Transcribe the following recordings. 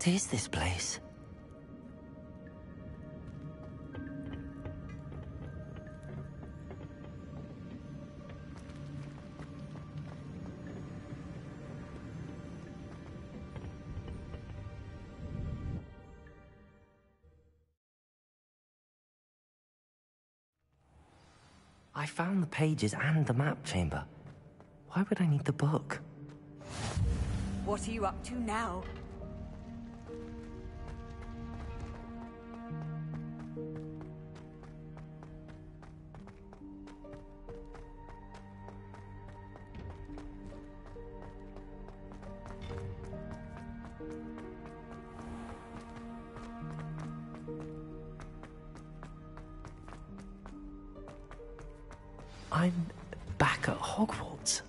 What is this place? I found the pages and the map chamber. Why would I need the book? What are you up to now? I'm back at Hogwarts.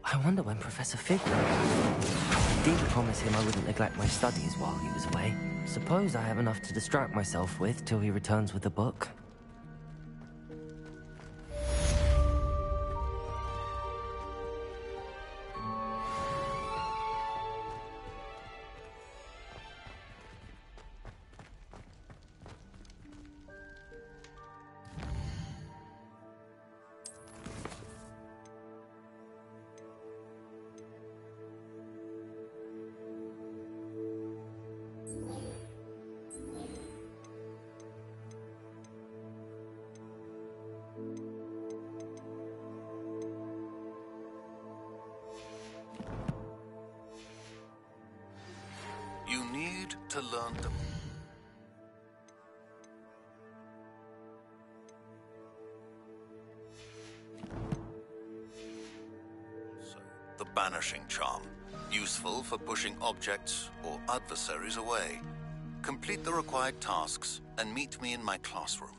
I wonder when Professor Fig will I did promise him I wouldn't neglect my studies while he was away. Suppose I have enough to distract myself with till he returns with the book. You need to learn to... So, the banishing charm. Useful for pushing objects or adversaries away. Complete the required tasks and meet me in my classroom.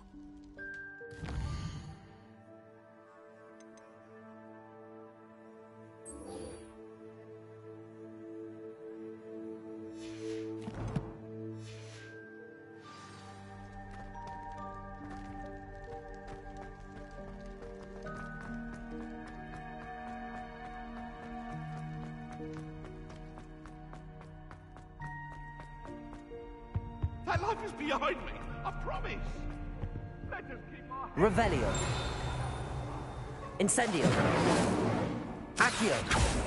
That life is behind me, I promise. Let us keep our... Revelio. Incendio. Accio.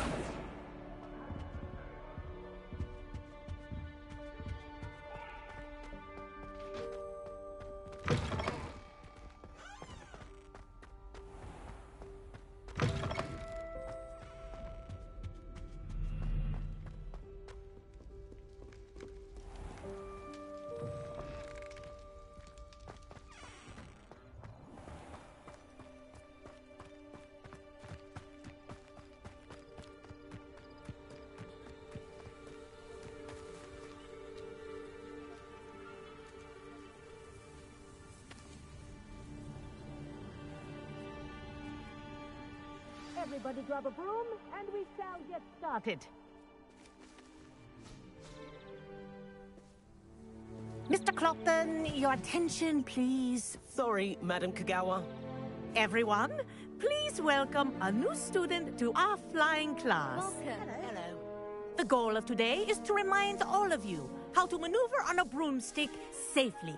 Everybody grab a broom, and we shall get started. Mr. Clopton, your attention, please. Sorry, Madam Kagawa. Everyone, please welcome a new student to our flying class. Welcome. Hello. The goal of today is to remind all of you how to maneuver on a broomstick safely,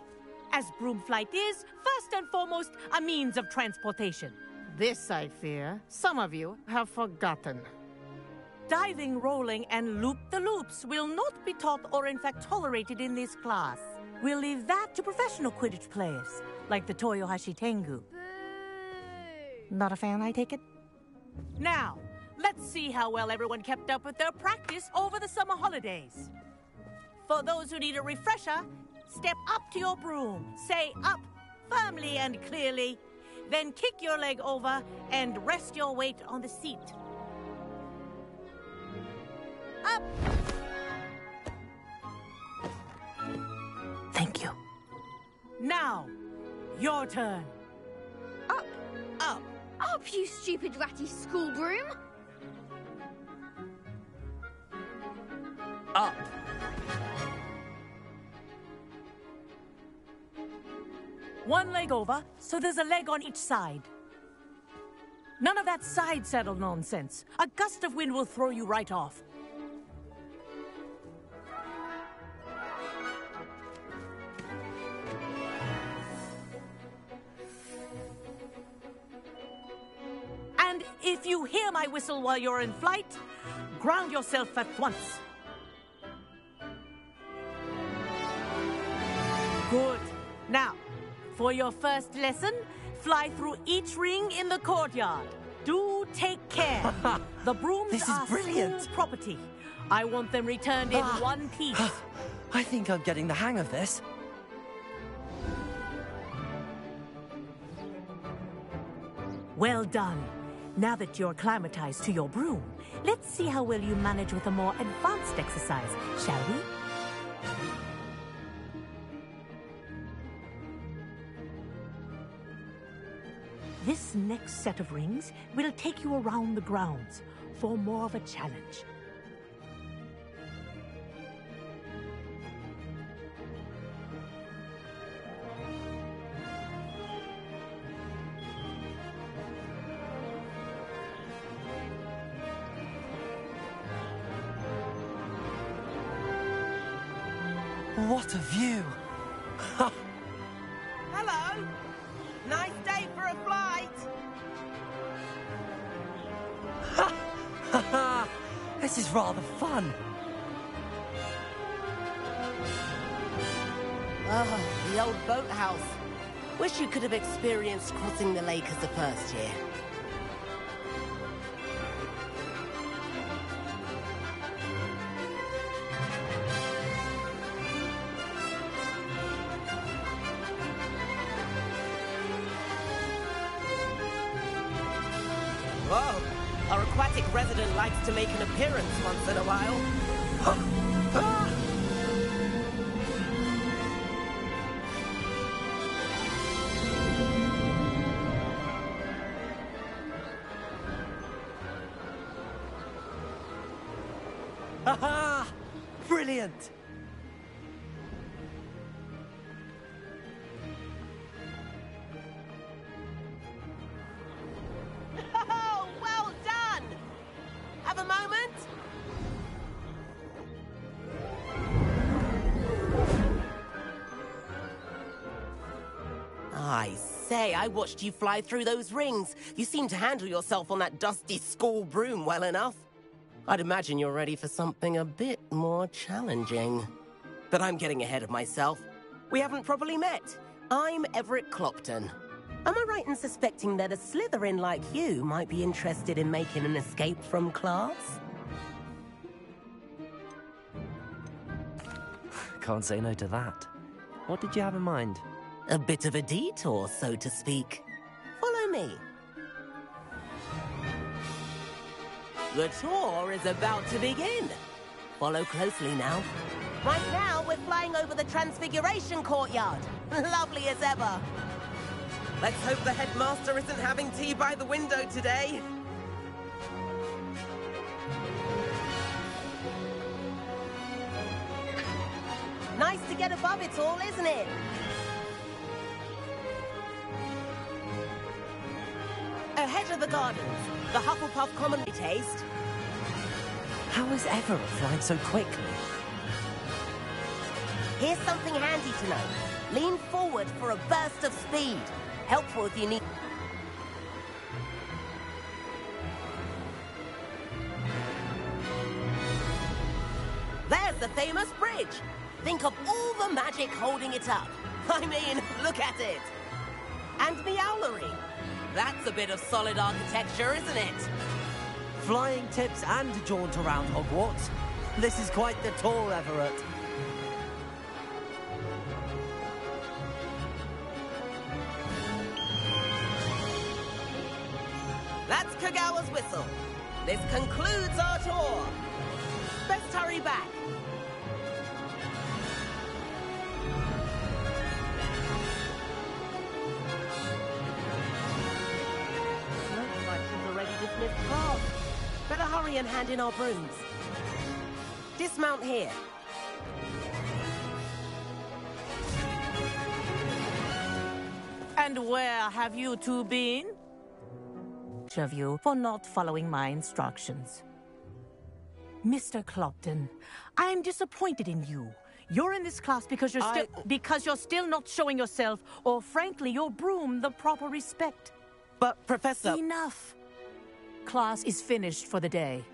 as broom flight is, first and foremost, a means of transportation. This, I fear, some of you have forgotten. Diving, rolling, and loop-the-loops will not be taught or in fact tolerated in this class. We'll leave that to professional Quidditch players, like the Toyohashi Tengu. Boo! Not a fan, I take it? Now, let's see how well everyone kept up with their practice over the summer holidays. For those who need a refresher, step up to your broom, say up firmly and clearly, then kick your leg over and rest your weight on the seat. Up! Thank you. Now, your turn. Up! Up! Up, you stupid ratty school broom! Up. One leg over, so there's a leg on each side. None of that side saddle nonsense. A gust of wind will throw you right off. if you hear my whistle while you're in flight, ground yourself at once. Good. Now, for your first lesson, fly through each ring in the courtyard. Do take care. The brooms are brilliant. school property. I want them returned in one piece. I think I'm getting the hang of this. Well done. Now that you're acclimatized to your broom, let's see how well you manage with a more advanced exercise, shall we? This next set of rings will take you around the grounds for more of a challenge. What a view! Hello! Nice day for a flight! This is rather fun. Oh, the old boathouse. Wish you could have experienced crossing the lake as a first year. Whoa! Our aquatic resident likes to make an appearance once in a while. Haha! Brilliant! Oh, well done! Have a moment? I say, I watched you fly through those rings. You seem to handle yourself on that dusty school broom well enough. I'd imagine you're ready for something a bit more challenging. But I'm getting ahead of myself. We haven't properly met. I'm Everett Clopton. Am I right in suspecting that a Slytherin like you might be interested in making an escape from class? Can't say no to that. What did you have in mind? A bit of a detour, so to speak. Follow me. The tour is about to begin. Follow closely now. Right now, we're flying over the Transfiguration Courtyard. Lovely as ever. Let's hope the headmaster isn't having tea by the window today. Nice to get above it all, isn't it? Ahead of the gardens, the Hufflepuff Common taste. How is Everett flying so quickly? Here's something handy to know. Lean forward for a burst of speed. Helpful if you need... There's the famous bridge. Think of all the magic holding it up. I mean, look at it. And the owlery. That's a bit of solid architecture, isn't it? Flying tips and a jaunt around Hogwarts. This is quite the tour, Everett. That's Kagawa's whistle. This concludes our tour. Best hurry back. Looks like she's already dismissed class. Better hurry and hand in our brooms. Dismount here. And where have you two been? Each of you for not following my instructions. Mr. Clopton, I am disappointed in you. You're in this class because you're still not showing yourself, or frankly, your broom, the proper respect. But, Professor... Enough. Class is finished for the day.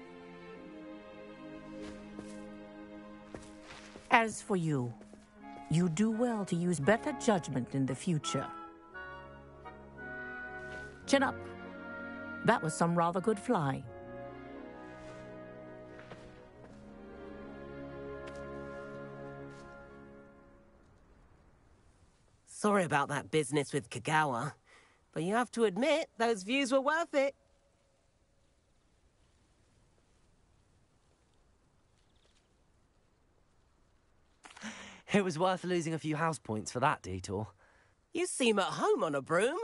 As for you, you do well to use better judgment in the future. Chin up. That was some rather good flying. Sorry about that business with Kagawa, but you have to admit, those views were worth it. It was worth losing a few house points for that detour. You seem at home on a broom.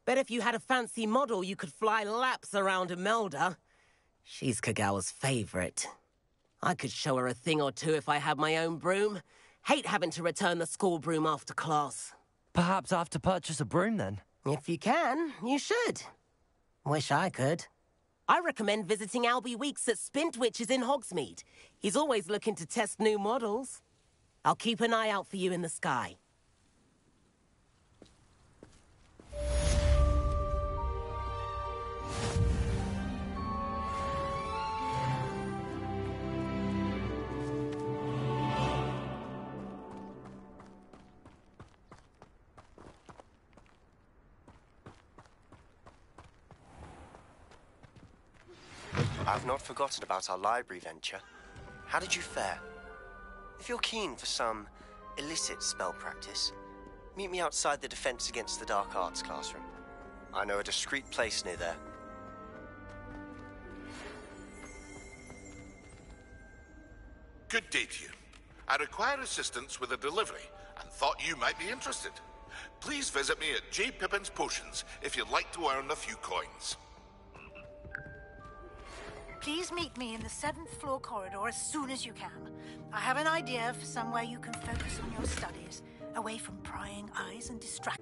Bet if you had a fancy model, you could fly laps around Imelda. She's Kagawa's favorite. I could show her a thing or two if I had my own broom. Hate having to return the school broom after class. Perhaps I have to purchase a broom then. If you can, you should. Wish I could. I recommend visiting Albie Weeks at Spintwitches in Hogsmeade. He's always looking to test new models. I'll keep an eye out for you in the sky. I've not forgotten about our library venture. How did you fare? If you're keen for some illicit spell practice, meet me outside the Defense Against the Dark Arts classroom. I know a discreet place near there. Good day to you. I require assistance with a delivery and thought you might be interested. Please visit me at J. Pippin's Potions if you'd like to earn a few coins. Please meet me in the 7th floor corridor as soon as you can. I have an idea for somewhere you can focus on your studies, away from prying eyes and distract.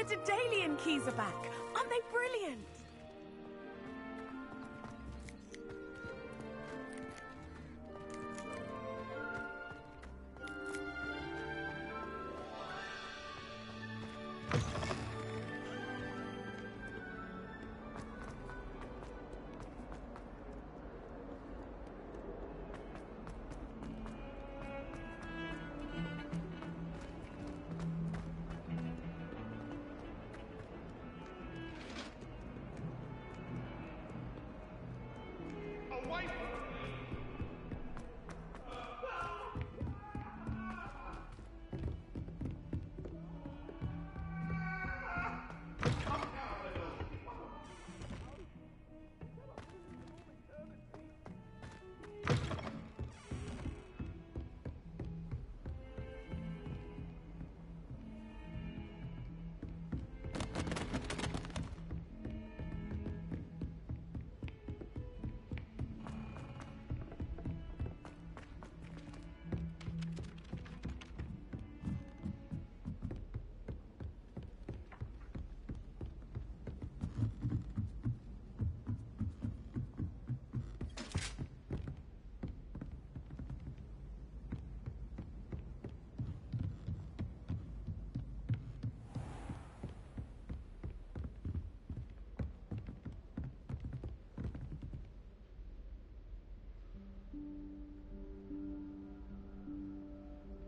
The Daedalian keys are back. Aren't they brilliant?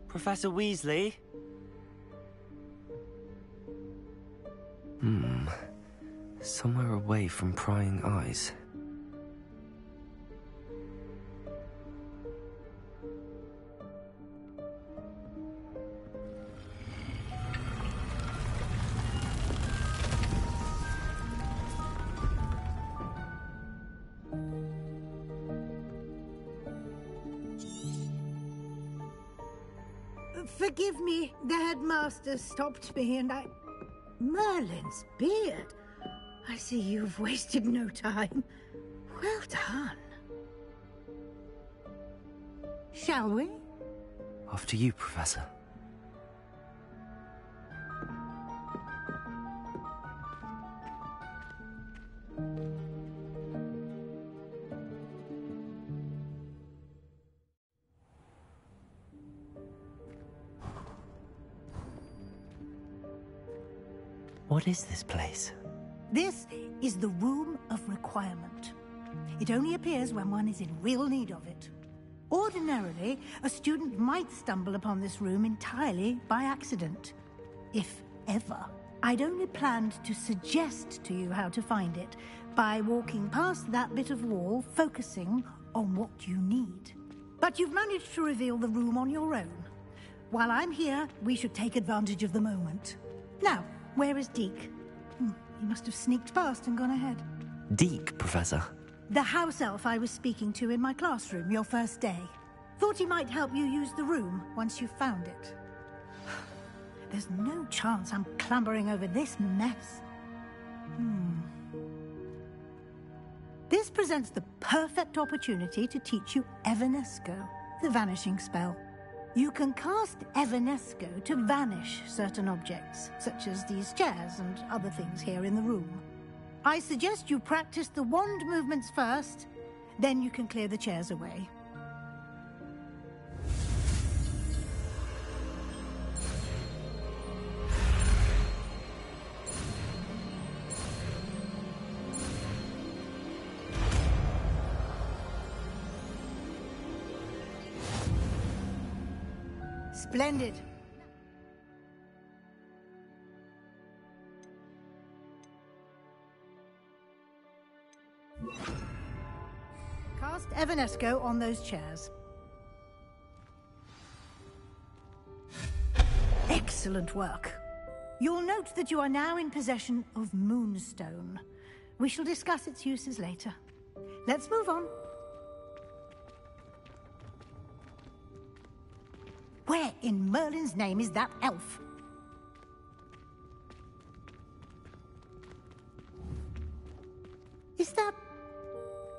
Professor Weasley? Somewhere away from prying eyes. Forgive me, the headmaster stopped me and I... Merlin's beard. I see you've wasted no time. Well done. Shall we? After you, Professor. What is this place? This is the Room of Requirement. It only appears when one is in real need of it. Ordinarily, a student might stumble upon this room entirely by accident. If ever. I'd only planned to suggest to you how to find it by walking past that bit of wall, focusing on what you need. But you've managed to reveal the room on your own. While I'm here, we should take advantage of the moment. Now, where is Deke? He must have sneaked past and gone ahead. Deke, Professor. The house elf I was speaking to in my classroom your first day. Thought he might help you use the room once you found it. There's no chance I'm clambering over this mess. This presents the perfect opportunity to teach you Evanesco, the vanishing spell. You can cast Evanesco to vanish certain objects, such as these chairs and other things here in the room. I suggest you practice the wand movements first, then you can clear the chairs away. Splendid. Cast Evanesco on those chairs. Excellent work. You'll note that you are now in possession of Moonstone. We shall discuss its uses later. Let's move on. Where in Merlin's name is that elf? Is that...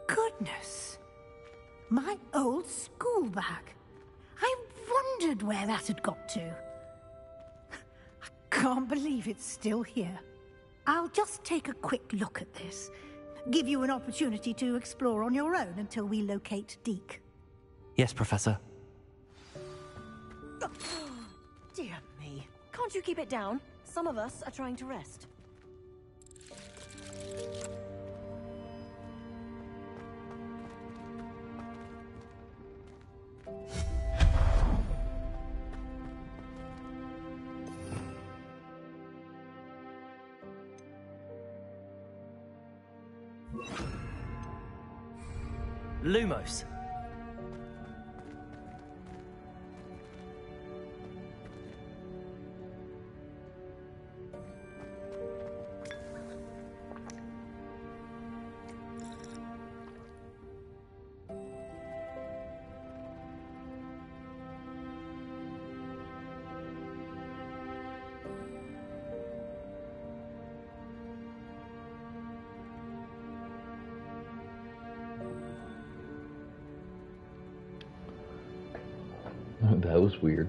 Goodness. My old school bag. I wondered where that had got to. I can't believe it's still here. I'll just take a quick look at this. Give you an opportunity to explore on your own until we locate Deke. Yes, Professor. Dear me. Can't you keep it down? Some of us are trying to rest. Lumos. That was weird.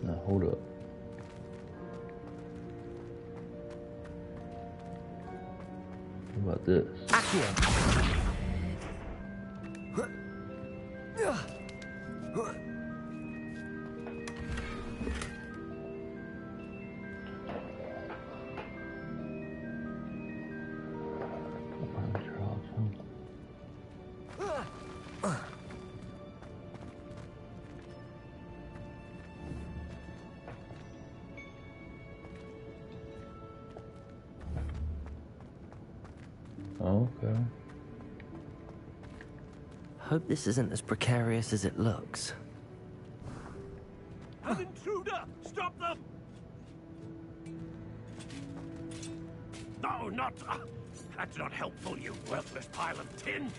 Now, hold up. What about this? Accio. Okay. Hope this isn't as precarious as it looks. An intruder! Stop them! No, not... that's not helpful, you worthless pile of tin!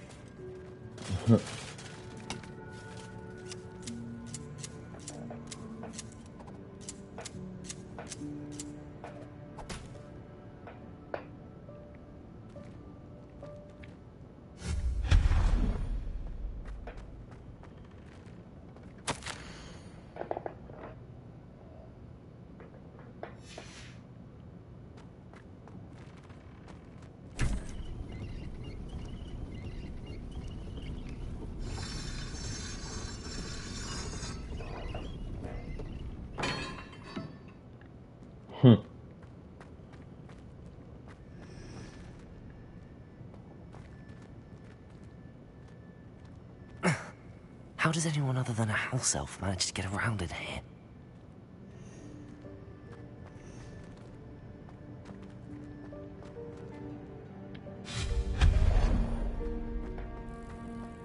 How does anyone other than a house elf manage to get around in here?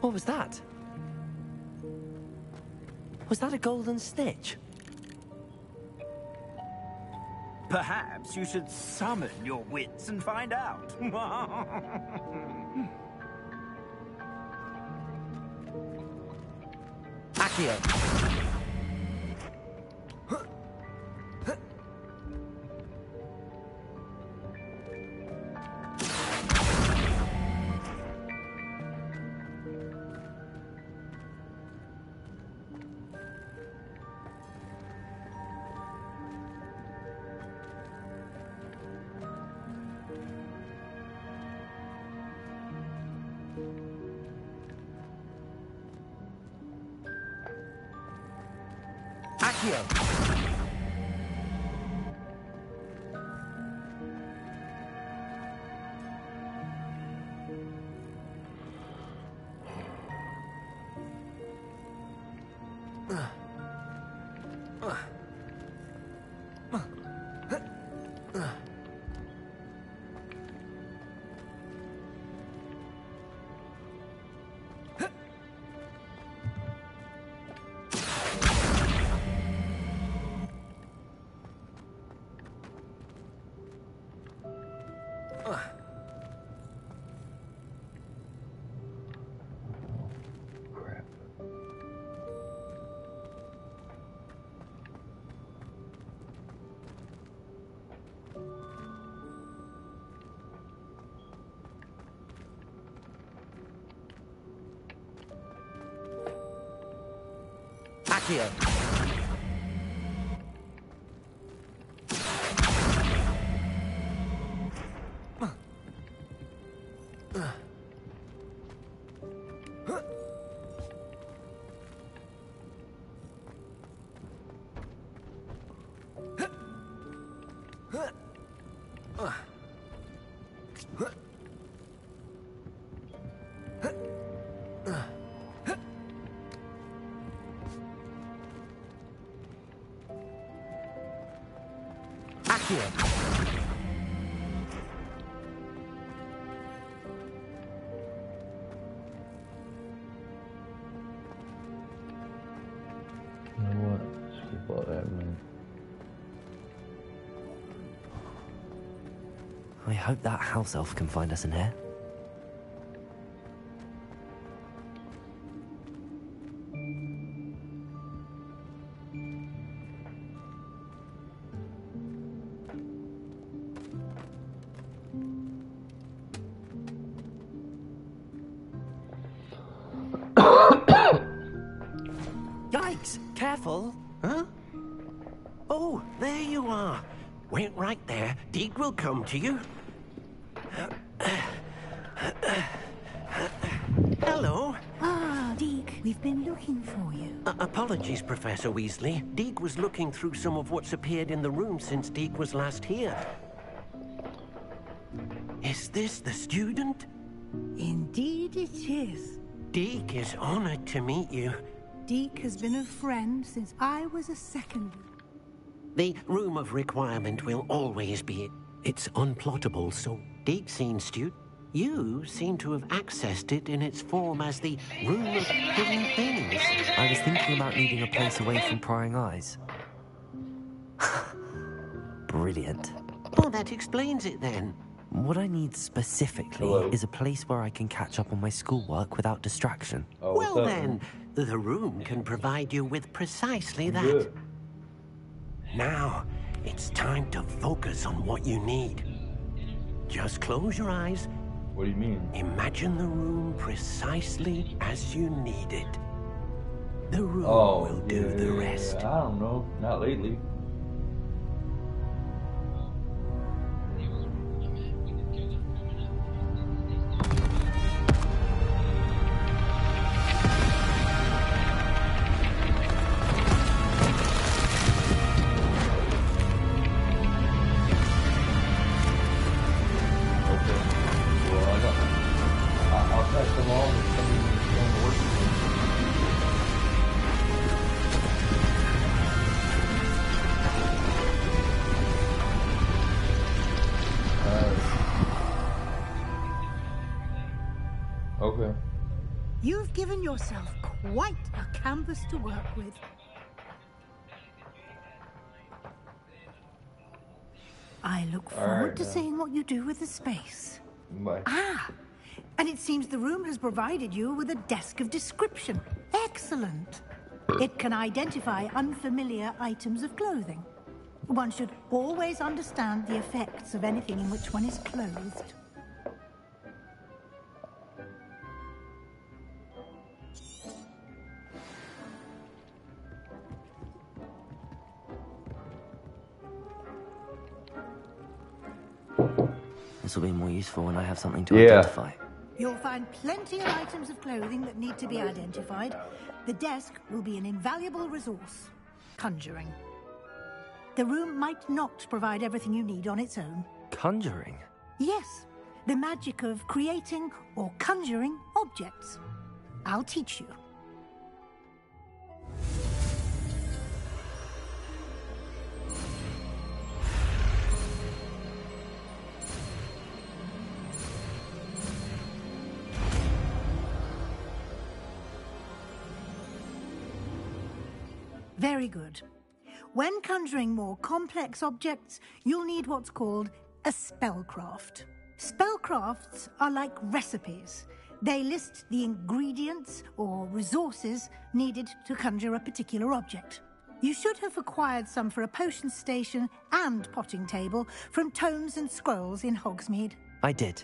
What was that? Was that a golden snitch? Perhaps you should summon your wits and find out. Accio. Crap. Accio. You know what? Skip all that, man. I hope that house elf can find us in here. Yikes! Careful. Huh? Oh, there you are. Wait right there. Deek will come to you. Hello. Ah, Deke, we've been looking for you. Apologies, Professor Weasley. Deek was looking through some of what's appeared in the room since Deek was last here. Is this the student? Indeed it is. Deek is honored to meet you. Deke has been a friend since I was a secondary. The room of requirement will always be... It's unplottable, so Deek seen you seem to have accessed it in its form as the room of hidden things. I was thinking about needing a place away from prying eyes. Brilliant. Oh, that explains it then. What I need specifically is a place where I can catch up on my schoolwork without distraction. Oh, well then, the room can provide you with precisely that. Good. Now, it's time to focus on what you need. Just close your eyes. What do you mean? Imagine the room precisely as you need it. The room will do the rest. I don't know. Not lately. Okay. You've given yourself quite a canvas to work with. I look forward to seeing what you do with the space. Bye. Ah, and it seems the room has provided you with a desk of description. Excellent. It can identify unfamiliar items of clothing. One should always understand the effects of anything in which one is clothed. This will be more useful when I have something to identify. You'll find plenty of items of clothing that need to be identified. The desk will be an invaluable resource. Conjuring. The room might not provide everything you need on its own. Conjuring? Yes, the magic of creating or conjuring objects. I'll teach you. Very good. When conjuring more complex objects, you'll need what's called a spellcraft. Spellcrafts are like recipes. They list the ingredients or resources needed to conjure a particular object. You should have acquired some for a potion station and potting table from tomes and scrolls in Hogsmeade. I did.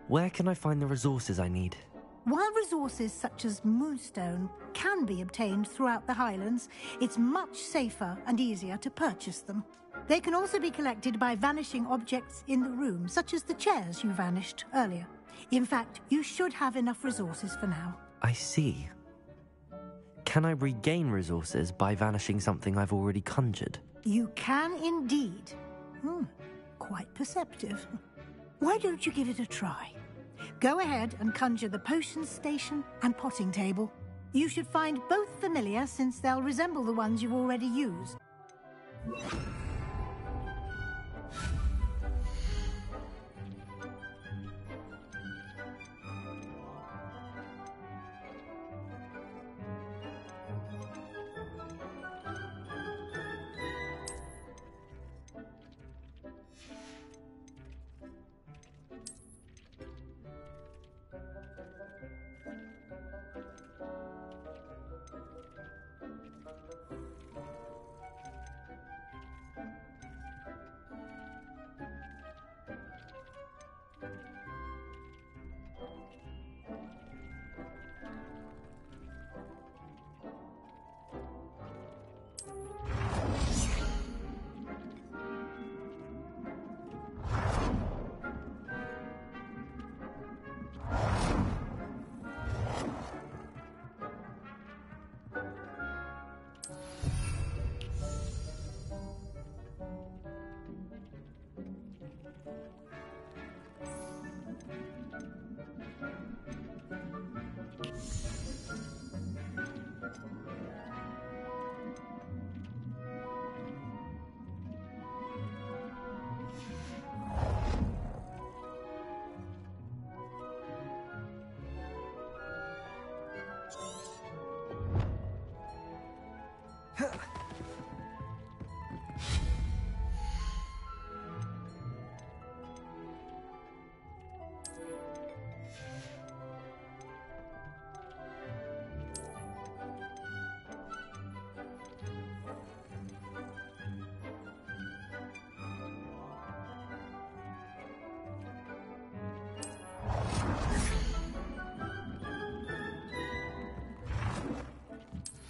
Where can I find the resources I need? While resources such as Moonstone can be obtained throughout the Highlands, it's much safer and easier to purchase them. They can also be collected by vanishing objects in the room, such as the chairs you vanished earlier. In fact, you should have enough resources for now. I see. Can I regain resources by vanishing something I've already conjured? You can indeed. Quite perceptive. Why don't you give it a try? Go ahead and conjure the potion station and potting table. You should find both familiar since they'll resemble the ones you've already used.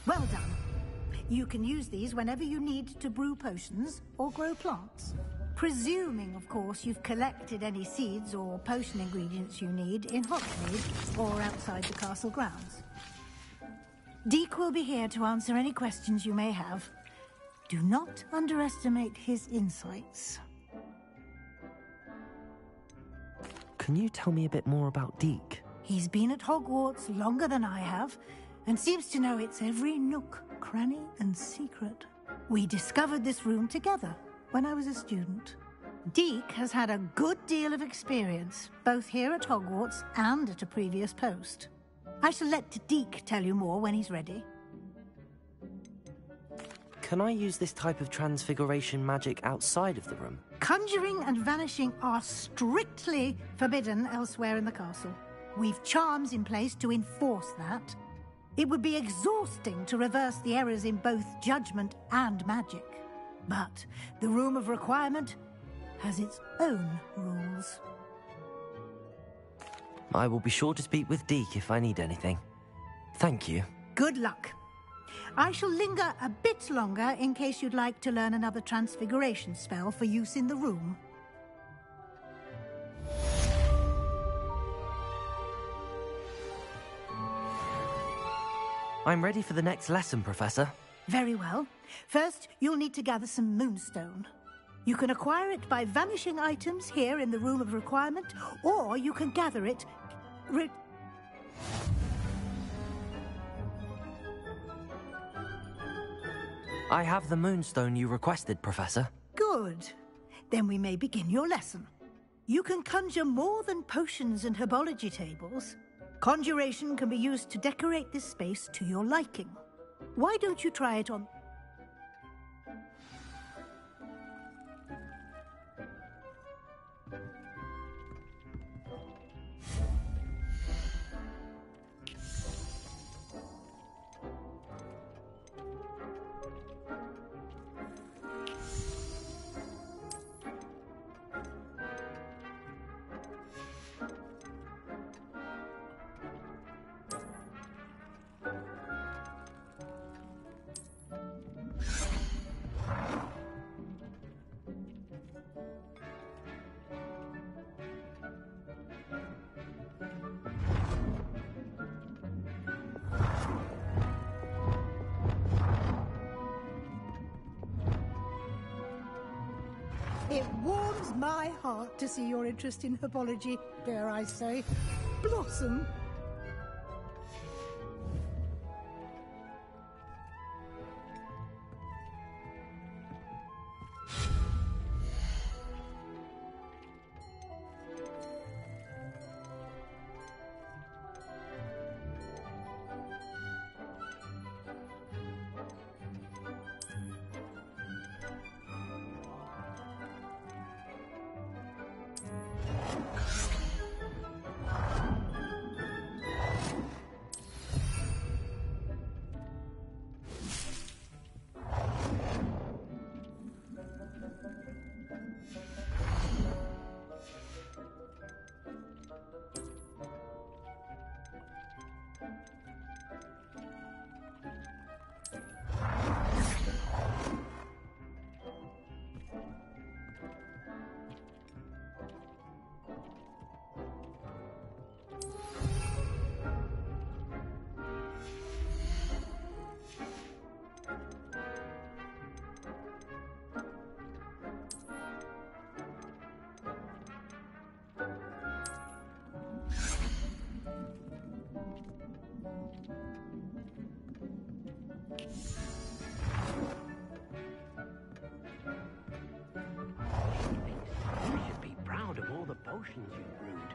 Well done. You can use these whenever you need to brew potions or grow plants. Presuming, of course, you've collected any seeds or potion ingredients you need in Hogsmeade or outside the castle grounds. Deek will be here to answer any questions you may have. Do not underestimate his insights. Can you tell me a bit more about Deek? He's been at Hogwarts longer than I have, and seems to know its every nook, cranny, and secret. We discovered this room together when I was a student. Deek has had a good deal of experience, both here at Hogwarts and at a previous post. I shall let Deek tell you more when he's ready. Can I use this type of transfiguration magic outside of the room? Conjuring and vanishing are strictly forbidden elsewhere in the castle. We've charms in place to enforce that. It would be exhausting to reverse the errors in both judgment and magic. But the Room of Requirement has its own rules. I will be sure to speak with Deek if I need anything. Thank you. Good luck. I shall linger a bit longer in case you'd like to learn another transfiguration spell for use in the room. I'm ready for the next lesson, Professor. Very well. First, you'll need to gather some Moonstone. You can acquire it by vanishing items here in the Room of Requirement, or you can gather it... I have the Moonstone you requested, Professor. Good. Then we may begin your lesson. You can conjure more than potions and herbology tables. Conjuration can be used to decorate this space to your liking. Why don't you try it on... It warms my heart to see your interest in herbology, dare I say, blossom. You should be proud of all the potions you've brewed.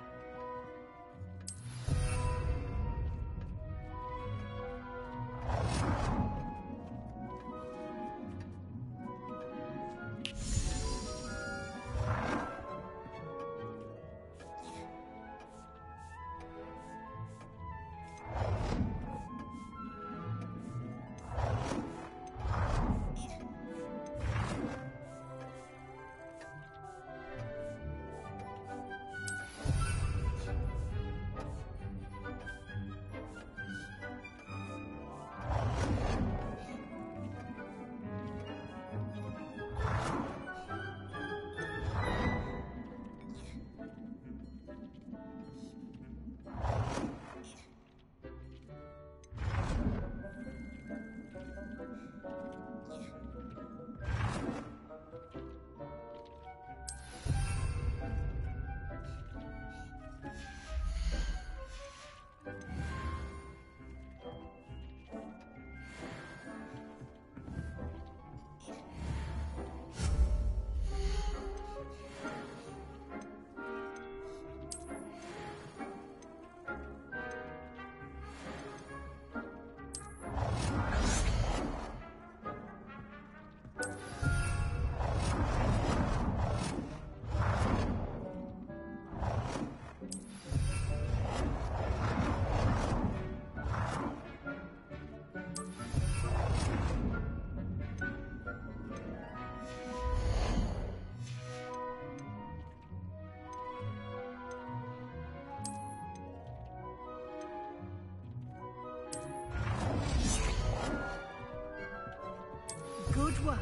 Good work.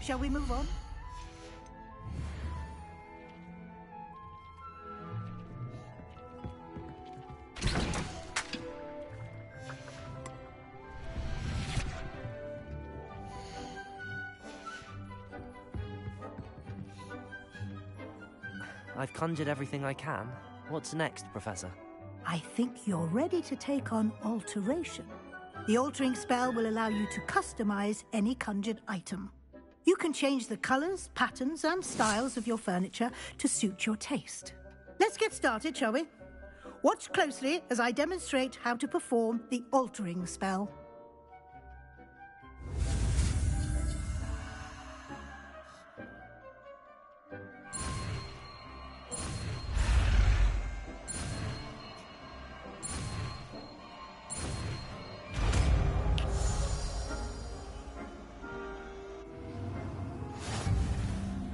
Shall we move on? I've conjured everything I can. What's next, Professor? I think you're ready to take on alteration. The altering spell will allow you to customize any conjured item. You can change the colors, patterns, and styles of your furniture to suit your taste. Let's get started, shall we? Watch closely as I demonstrate how to perform the altering spell.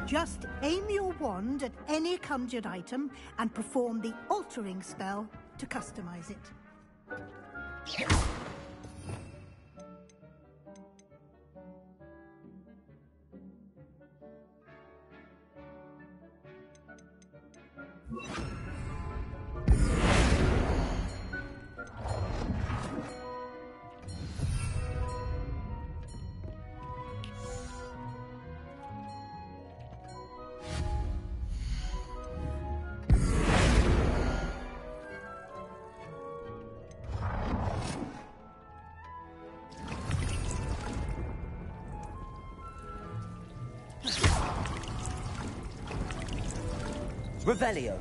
Just aim your wand at any conjured item and perform the altering spell to customize it. Revelio.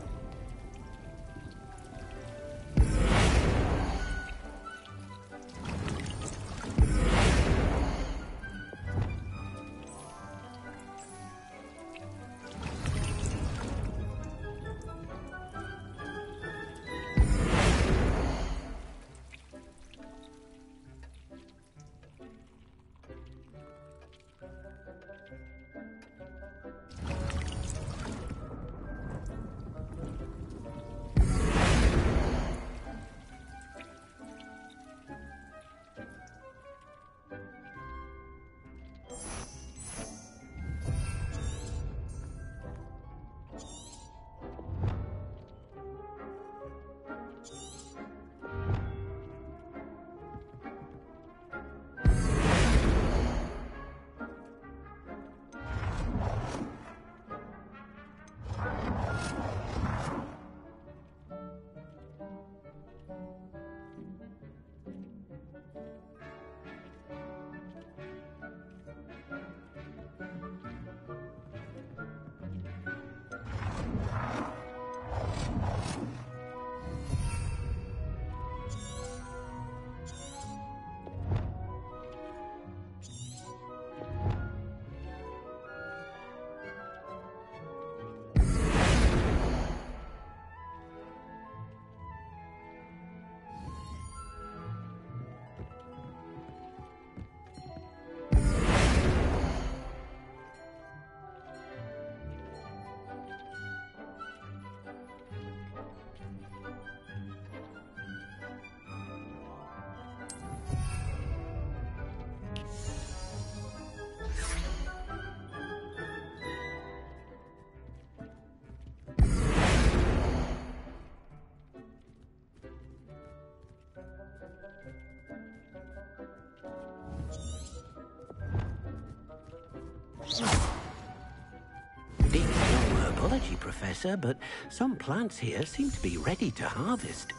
Deep's no herbology professor, but some plants here seem to be ready to harvest.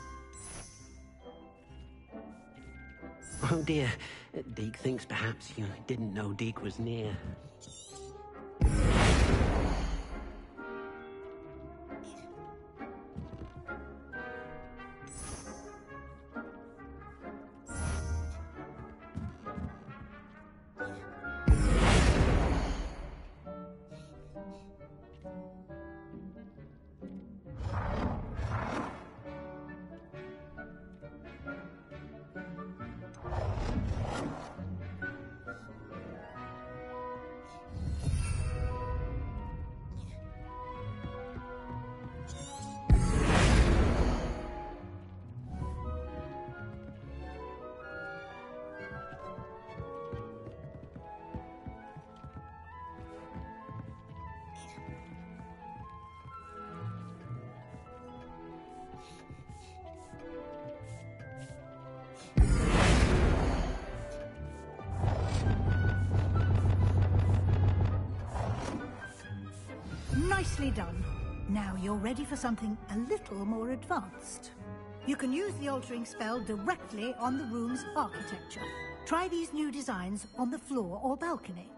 Oh dear, Deke thinks perhaps you didn't know Deke was near. Nicely done. Now you're ready for something a little more advanced. You can use the altering spell directly on the room's architecture. Try these new designs on the floor or balcony.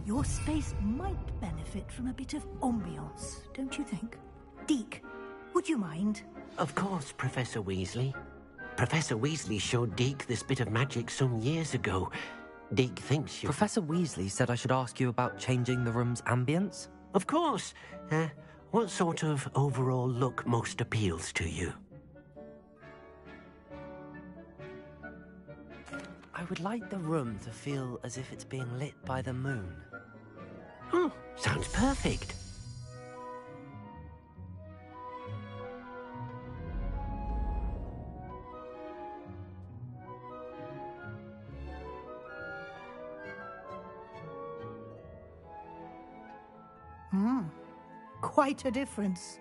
Your space might benefit from a bit of ambiance, don't you think? Deke, would you mind? Of course, Professor Weasley. Professor Weasley showed Deke this bit of magic some years ago. Deke thinks you... Professor Weasley said I should ask you about changing the room's ambience? Of course. What sort of overall look most appeals to you? I would like the room to feel as if it's being lit by the moon. Oh, sounds perfect. Quite a difference.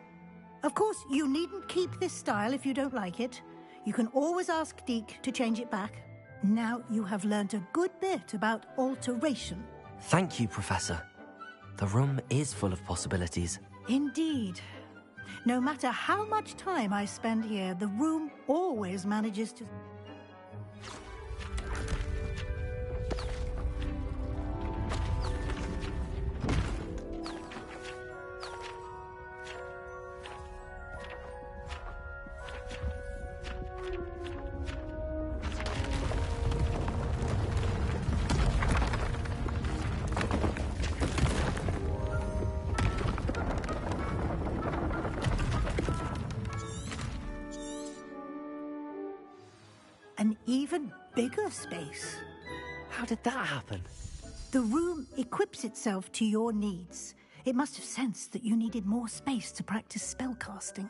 Of course, you needn't keep this style if you don't like it. You can always ask Deke to change it back. Now you have learnt a good bit about alteration. Thank you, Professor. The room is full of possibilities. Indeed. No matter how much time I spend here, the room always manages to... an even bigger space. How did that happen? The room equips itself to your needs. It must have sensed that you needed more space to practice spellcasting.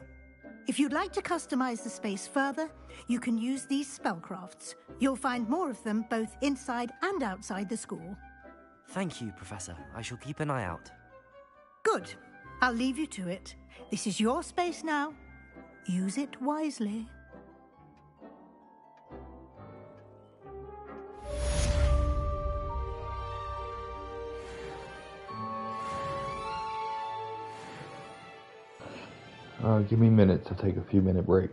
If you'd like to customize the space further, you can use these spellcrafts. You'll find more of them both inside and outside the school. Thank you, Professor. I shall keep an eye out. Good. I'll leave you to it. This is your space now. Use it wisely. Give me minutes to take a few-minute break.